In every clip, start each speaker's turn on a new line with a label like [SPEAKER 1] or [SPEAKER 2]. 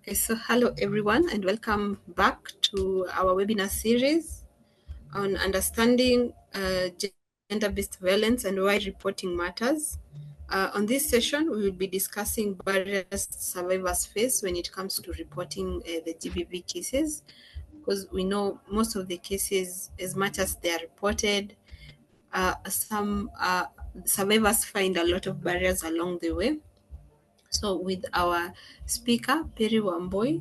[SPEAKER 1] Okay, so hello everyone and welcome back to our webinar series on understanding gender-based violence and why reporting matters. On this session, we will be discussing barriers survivors face when it comes to reporting the GBV cases, because we know most of the cases, as much as they are reported, some survivors find a lot of barriers along the way. So with our speaker, Perry Wamboi,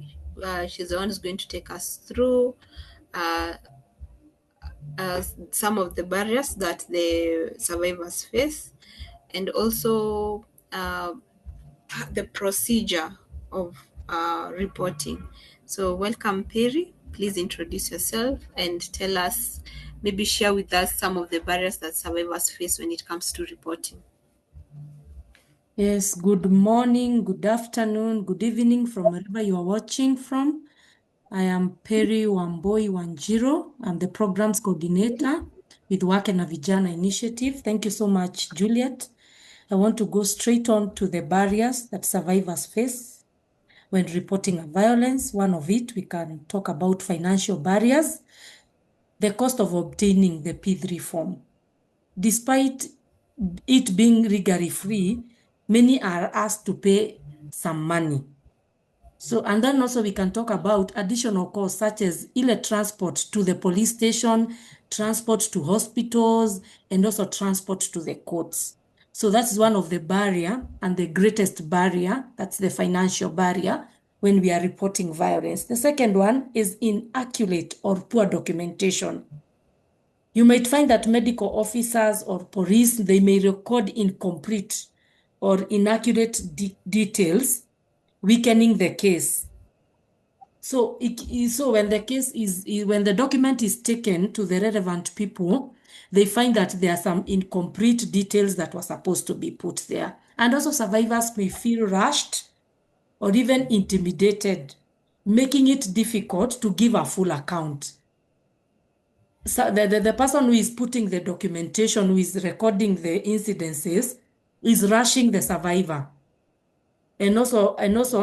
[SPEAKER 1] she's the one who's going to take us through uh, some of the barriers that the survivors face, and also the procedure of reporting. So welcome, Perry. Please introduce yourself and tell us, maybe share with us some of the barriers that survivors face when it comes to reporting.
[SPEAKER 2] Yes, good morning, good afternoon, good evening from wherever you are watching from. I am Perry Wamboi Wanjiro. I'm the programs coordinator with Wake na Vijana Initiative. Thank you so much, Juliet. I want to go straight on to the barriers that survivors face when reporting a violence. One of it, we can talk about financial barriers, the cost of obtaining the P3 form. Despite it being legally free, many are asked to pay some money. So, and then also we can talk about additional costs such as transport to the police station, transport to hospitals, and also transport to the courts. So that's one of the barrier, and the greatest barrier, that's the financial barrier when we are reporting violence. The second one is inaccurate or poor documentation. You might find that medical officers or police, they may record incomplete or inaccurate details, weakening the case. So when the case when the document is taken to the relevant people, they find that there are some incomplete details that were supposed to be put there. And also survivors may feel rushed or even intimidated, making it difficult to give a full account. So the person who is putting the documentation, who is recording the incidences, is rushing the survivor and also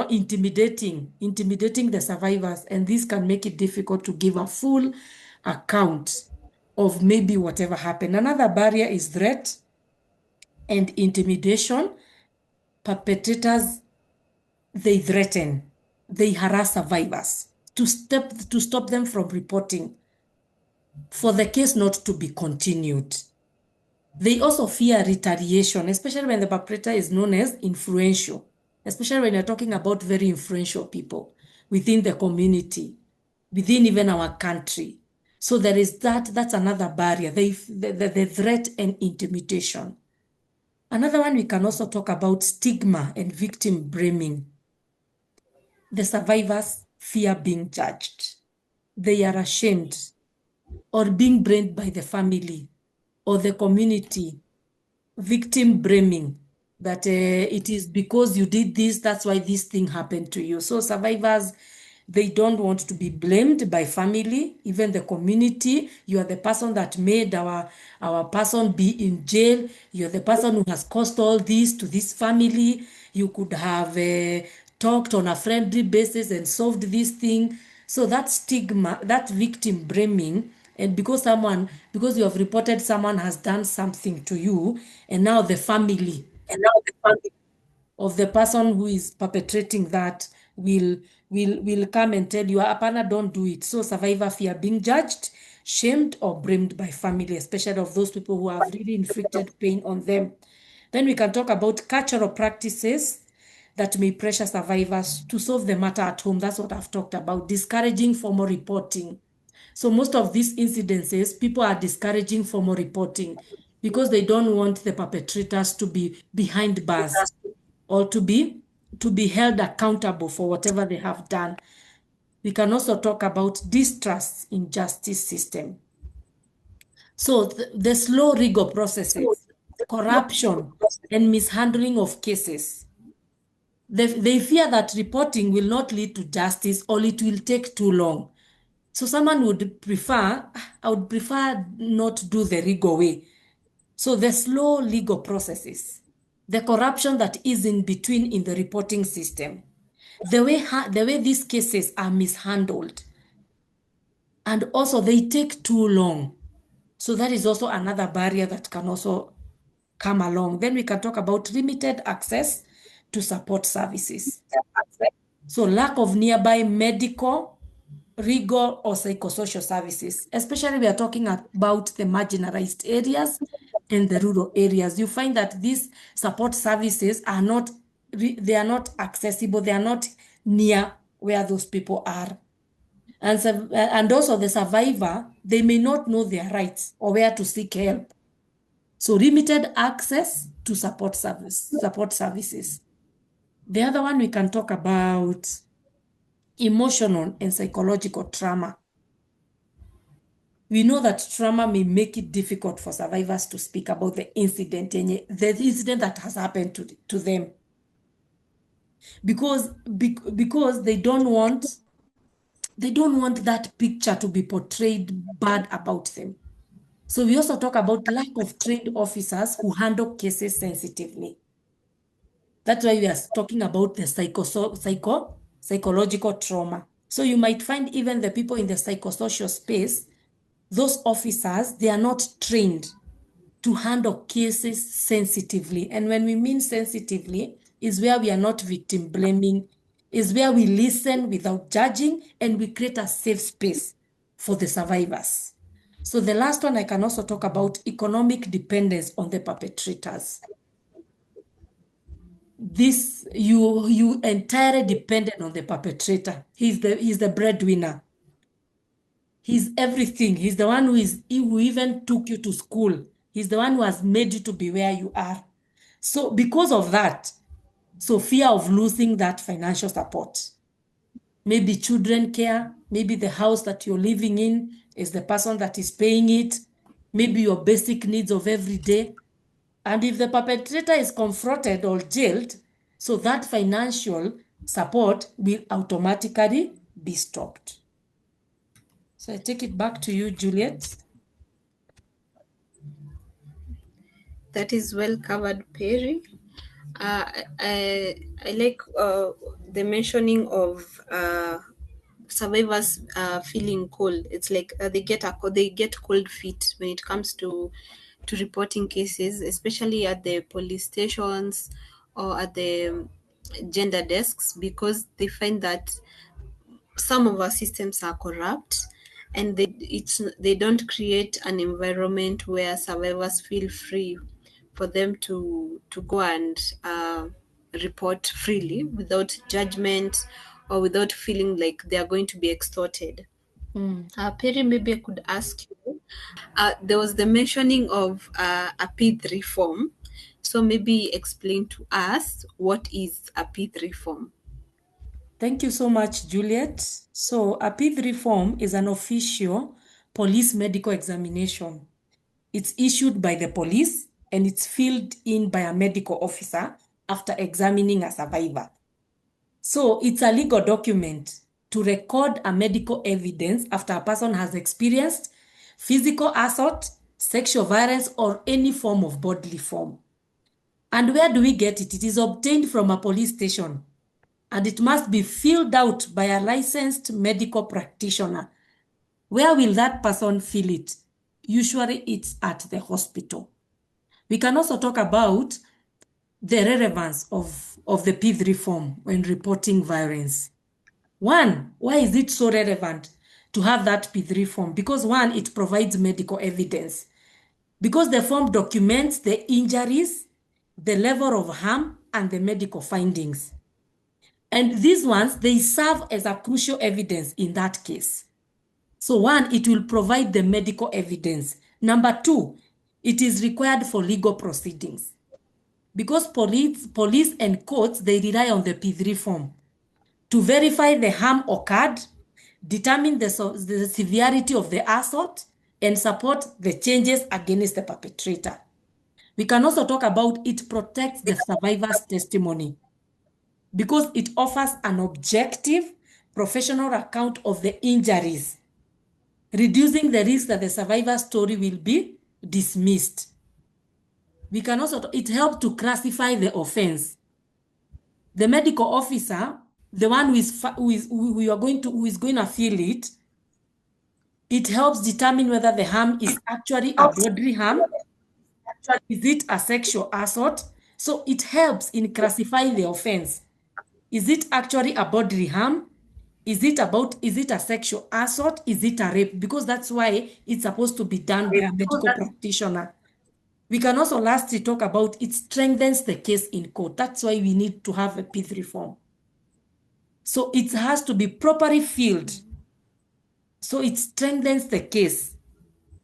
[SPEAKER 2] intimidating the survivors, and this can make it difficult to give a full account of maybe whatever happened. Another barrier is threat and intimidation. Perpetrators, they threaten, they harass survivors to stop them from reporting, for the case not to be continued. They also fear retaliation, especially when the perpetrator is known as influential, especially when you're talking about very influential people within the community, within even our country. So there is that's another barrier, the threat and intimidation. Another one, we can also talk about stigma and victim blaming. The survivors fear being judged. They are ashamed or being blamed by the family or the community. Victim blaming, that it is because you did this, that's why this thing happened to you. So survivors, they don't want to be blamed by family, even the community. You are the person that made our person be in jail. You're the person who has caused all this to this family. You could have talked on a friendly basis and solved this thing. So that stigma, that victim blaming, and because you have reported someone has done something to you, and now the family of the person who is perpetrating that will come and tell you, Apana, don't do it. So survivor fear being judged, shamed, or blamed by family, especially of those people who have really inflicted pain on them. Then we can talk about cultural practices that may pressure survivors to solve the matter at home. That's what I've talked about, discouraging formal reporting. So most of these incidences, people are discouraging formal reporting because they don't want the perpetrators to be behind bars or to be held accountable for whatever they have done. We can also talk about distrust in justice system. So the slow legal processes, corruption, and mishandling of cases. They fear that reporting will not lead to justice or it will take too long. So I would prefer not do the legal way. So the slow legal processes, the corruption that is in between in the reporting system, the way these cases are mishandled, and also they take too long. So that is also another barrier that can also come along. Then we can talk about limited access to support services. So lack of nearby medical, legal, or psychosocial services, especially we are talking about the marginalized areas and the rural areas. You find that these support services are not, they are not accessible. They are not near where those people are. And also the survivor, they may not know their rights or where to seek help. So limited access to support services. The other one we can talk about emotional and psychological trauma. We know that trauma may make it difficult for survivors to speak about the incident that has happened to them. Because they don't want that picture to be portrayed bad about them. So we also talk about lack of trained officers who handle cases sensitively. That's why we are talking about the psychological trauma. So you might find even the people in the psychosocial space, those officers, they are not trained to handle cases sensitively. And when we mean sensitively, is where we are not victim blaming, is where we listen without judging, and we create a safe space for the survivors. So the last one, I can also talk about economic dependence on the perpetrators. This, you entirely dependent on the perpetrator. He's the breadwinner. He's everything. He's the one who even took you to school. He's the one who has made you to be where you are. So because of that, so fear of losing that financial support, maybe children care, maybe the house that you're living in is the person that is paying it, maybe your basic needs of every day. And if the perpetrator is confronted or jailed, so that financial support will automatically be stopped. So I take it back to you, Juliet.
[SPEAKER 1] That is well covered, Perry. I like the mentioning of survivors feeling cold. It's like they get cold feet when it comes to reporting cases, especially at the police stations or at the gender desks, because they find that some of our systems are corrupt, and they don't create an environment where survivors feel free for them to go and report freely without judgment or without feeling like they are going to be extorted. Perry, maybe I could ask you. There was the mentioning of a P3 form. So maybe explain to us what is a P3 form.
[SPEAKER 2] Thank you so much, Juliet. So a P3 form is an official police medical examination. It's issued by the police and it's filled in by a medical officer after examining a survivor. So it's a legal document to record a medical evidence after a person has experienced physical assault, sexual violence, or any form of bodily harm. And where do we get it? It is obtained from a police station, and it must be filled out by a licensed medical practitioner. Where will that person fill it? Usually it's at the hospital. We can also talk about the relevance of the P3 form when reporting violence. One, why is it so relevant to have that P3 form? Because one, it provides medical evidence. Because the form documents the injuries, the level of harm, and the medical findings. And these ones, they serve as a crucial evidence in that case. So one, it will provide the medical evidence. Number two, it is required for legal proceedings. Because police and courts, they rely on the P3 form to verify the harm occurred, determine the severity of the assault, and support the changes against the perpetrator. We can also talk about it protects the survivor's testimony because it offers an objective, professional account of the injuries, reducing the risk that the survivor's story will be dismissed. We can also, it helps to classify the offense. The medical officer, the one who is going to feel it, it helps determine whether the harm is actually a bodily harm. Is it a sexual assault? So it helps in classifying the offense. Is it actually a bodily harm? Is it a sexual assault? Is it a rape? Because that's why it's supposed to be done by a medical practitioner. We can also lastly talk about it strengthens the case in court. That's why we need to have a P3 form. So it has to be properly filled. So it strengthens the case.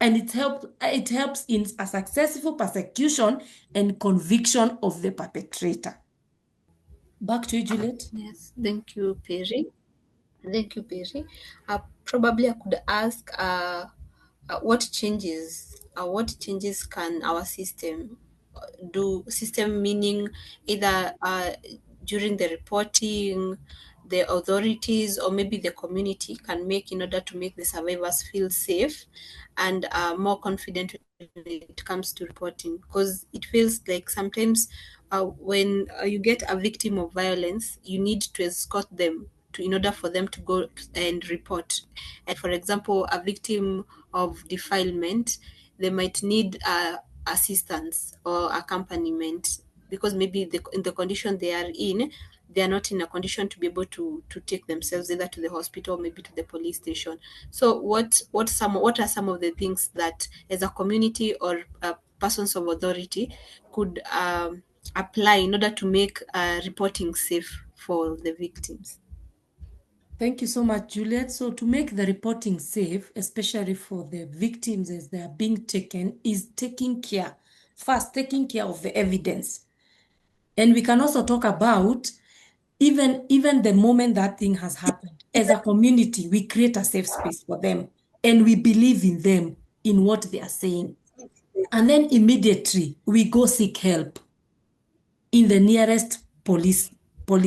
[SPEAKER 2] And it helps in a successful prosecution and conviction of the perpetrator. Back to you, Juliet.
[SPEAKER 1] Yes, thank you, Perry. Thank you, Perry. Probably I could ask what changes can our system do? System meaning either during the reporting, the authorities or maybe the community can make in order to make the survivors feel safe and more confident when it comes to reporting, because it feels like sometimes when you get a victim of violence, you need to escort them in order for them to go and report. And for example, a victim of defilement, they might need assistance or accompaniment because maybe in the condition they are in, they are not in a condition to be able to take themselves either to the hospital or maybe to the police station. So what are some of the things that as a community or persons of authority could apply in order to make reporting safe for the victims?
[SPEAKER 2] Thank you so much, Juliet. So to make the reporting safe, especially for the victims as they are being taken, is taking care of the evidence. And we can also talk about even the moment that thing has happened. As a community, we create a safe space for them and we believe in them, in what they are saying. And then immediately we go seek help in the nearest police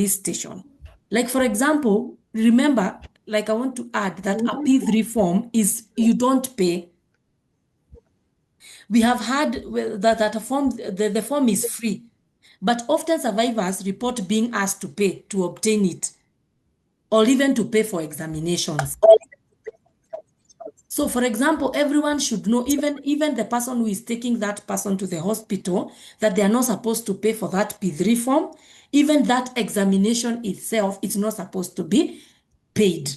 [SPEAKER 2] station. Like, for example, remember, like I want to add that a P3 form is you don't pay. We have had that a form, the form is free, but often survivors report being asked to pay to obtain it, or even to pay for examinations. So, for example, everyone should know, even the person who is taking that person to the hospital, that they are not supposed to pay for that P3 form. Even that examination itself is not supposed to be paid.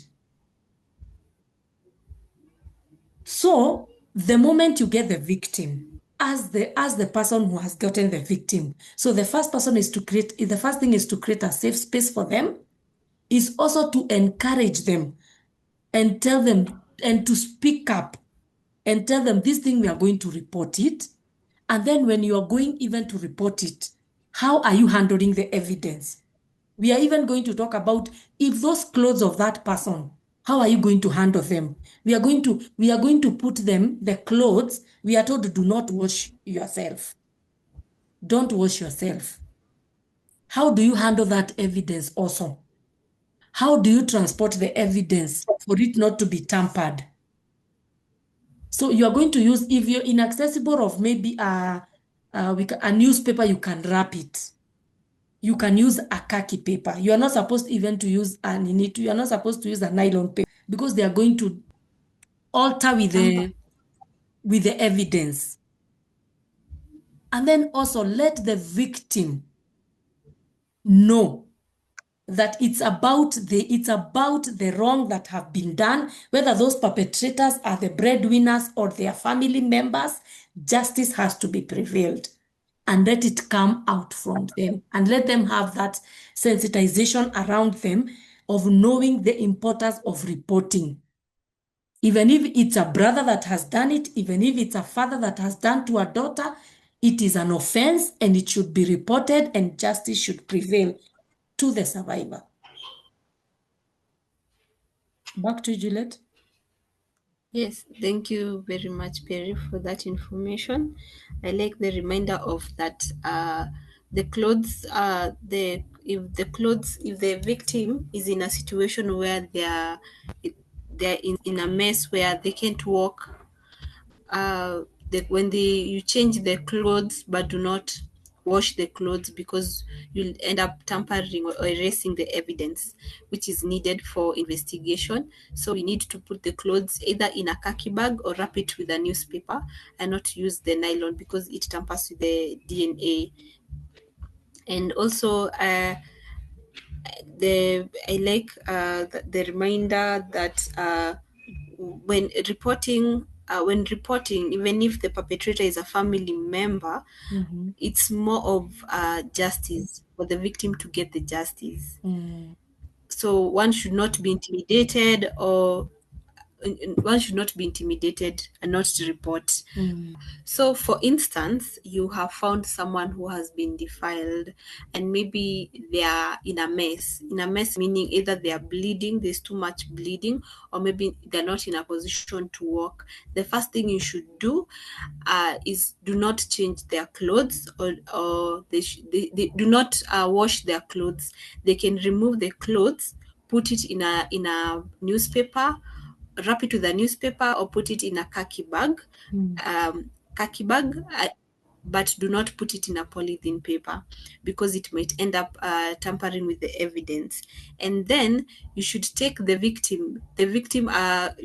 [SPEAKER 2] So, the moment you get the victim, as the person who has gotten the victim, so the first thing is to create a safe space for them, is also to encourage them and tell them and to speak up and tell them this thing, we are going to report it. And then when you are going even to report it, how are you handling the evidence? We are even going to talk about if those clothes of that person, how are you going to handle them? We are going to put them, the clothes, we are told do not wash yourself. Don't wash yourself. How do you handle that evidence also? How do you transport the evidence for it not to be tampered? So you are going to use, if you're inaccessible of maybe a newspaper, you can wrap it. You can use a khaki paper. You are not supposed even to use you are not supposed to use a nylon paper because they are going to alter with the evidence. And then also let the victim know that it's about the wrong that have been done, whether those perpetrators are the breadwinners or their family members. Justice has to be prevailed, and let it come out from them, and let them have that sensitization around them of knowing the importance of reporting. Even if it's a brother that has done it, even if it's a father that has done to a daughter, it is an offense and it should be reported, and justice should prevail to the survivor. Back to you, Juliet.
[SPEAKER 1] Yes, thank you very much, Perry, for that information. I like the reminder of that the clothes, if the victim is in a situation where they're in a mess where they can't walk, you change the clothes but do not wash the clothes because you'll end up tampering or erasing the evidence which is needed for investigation. So we need to put the clothes either in a khaki bag or wrap it with a newspaper and not use the nylon because it tampers with the DNA. And also, I like the reminder that when reporting, even if the perpetrator is a family member, it's more of justice for the victim to get the justice. So one should not be intimidated or one should not be intimidated and not to report. So, for instance, you have found someone who has been defiled and maybe they are in a mess. In a mess, meaning either they are bleeding, there's too much bleeding, or maybe they're not in a position to walk. The first thing you should do is do not change their clothes or they do not wash their clothes. They can remove the clothes, put it in a newspaper, wrap it with a newspaper or put it in a khaki bag, khaki bag, but do not put it in a polythene paper because it might end up tampering with the evidence. And then you should take the victim. The victim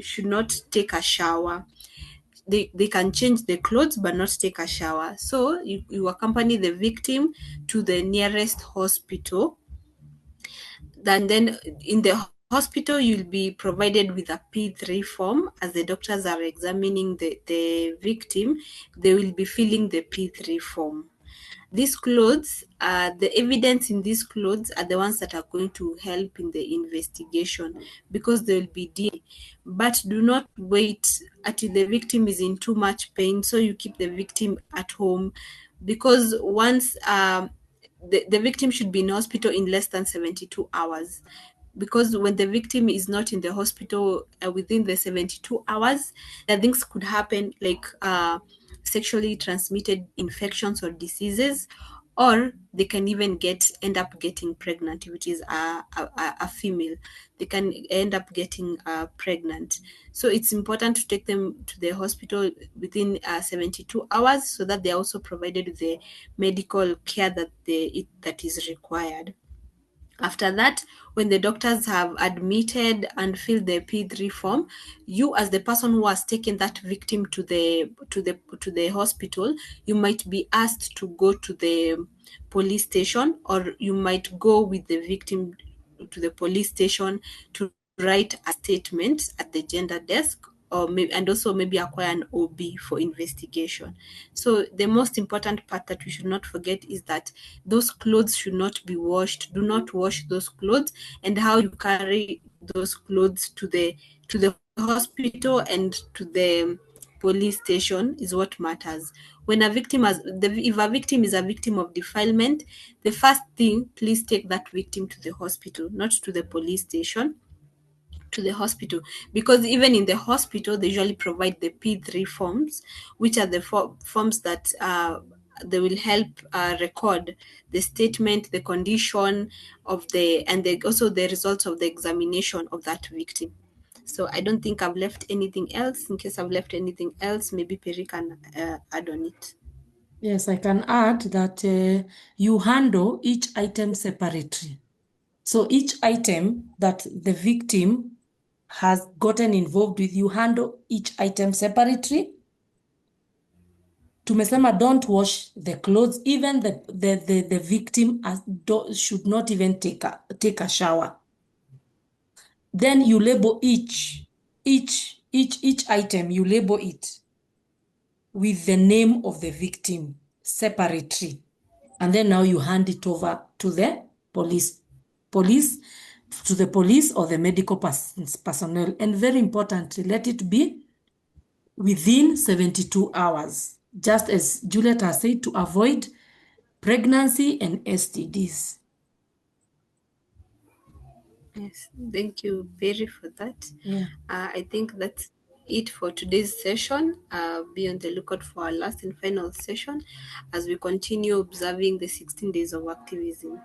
[SPEAKER 1] should not take a shower. They can change the clothes but not take a shower. So you accompany the victim to the nearest hospital. Then in the hospital, you'll be provided with a P3 form. As the doctors are examining the victim, they will be filling the P3 form. These clothes, the evidence in these clothes are the ones that are going to help in the investigation because they will be DNA. But do not wait until the victim is in too much pain, so you keep the victim at home because once the victim should be in hospital in less than 72 hours because when the victim is not in the hospital within the 72 hours, the things could happen like sexually transmitted infections or diseases, or they can even end up getting pregnant, which is a female. They can end up getting pregnant. So it's important to take them to the hospital within 72 hours so that they're also provided with the medical care that is required. After that, when the doctors have admitted and filled the P3 form, you as the person who has taken that victim to the hospital, you might be asked to go to the police station, or you might go with the victim to the police station to write a statement at the gender desk, and also maybe acquire an OB for investigation. So the most important part that we should not forget is that those clothes should not be washed. Do not wash those clothes, and how you carry those clothes to the hospital and to the police station is what matters. When if a victim is a victim of defilement, the first thing, please take that victim to the hospital, not to the police station, to the hospital, because even in the hospital they usually provide the P3 forms, which are the forms that they will help record the statement, the condition of also the results of the examination of that victim. So I don't think I've left anything else. In case I've left anything else, maybe Perry can add on it.
[SPEAKER 2] Yes, I can add that you handle each item separately. So each item that the victim has gotten involved with, you handle each item separately. Tumesema don't wash the clothes. Even the victim should not even take a shower. Then you label each item, you label it with the name of the victim separately. And then now you hand it over to the police, to the police or the medical personnel. And very importantly, let it be within 72 hours, just as Juliet has said, to avoid pregnancy and STDs.
[SPEAKER 1] Yes, thank you, Perry, for that.
[SPEAKER 2] Yeah.
[SPEAKER 1] I think that's it for today's session. Be on the lookout for our last and final session as we continue observing the 16 days of activism.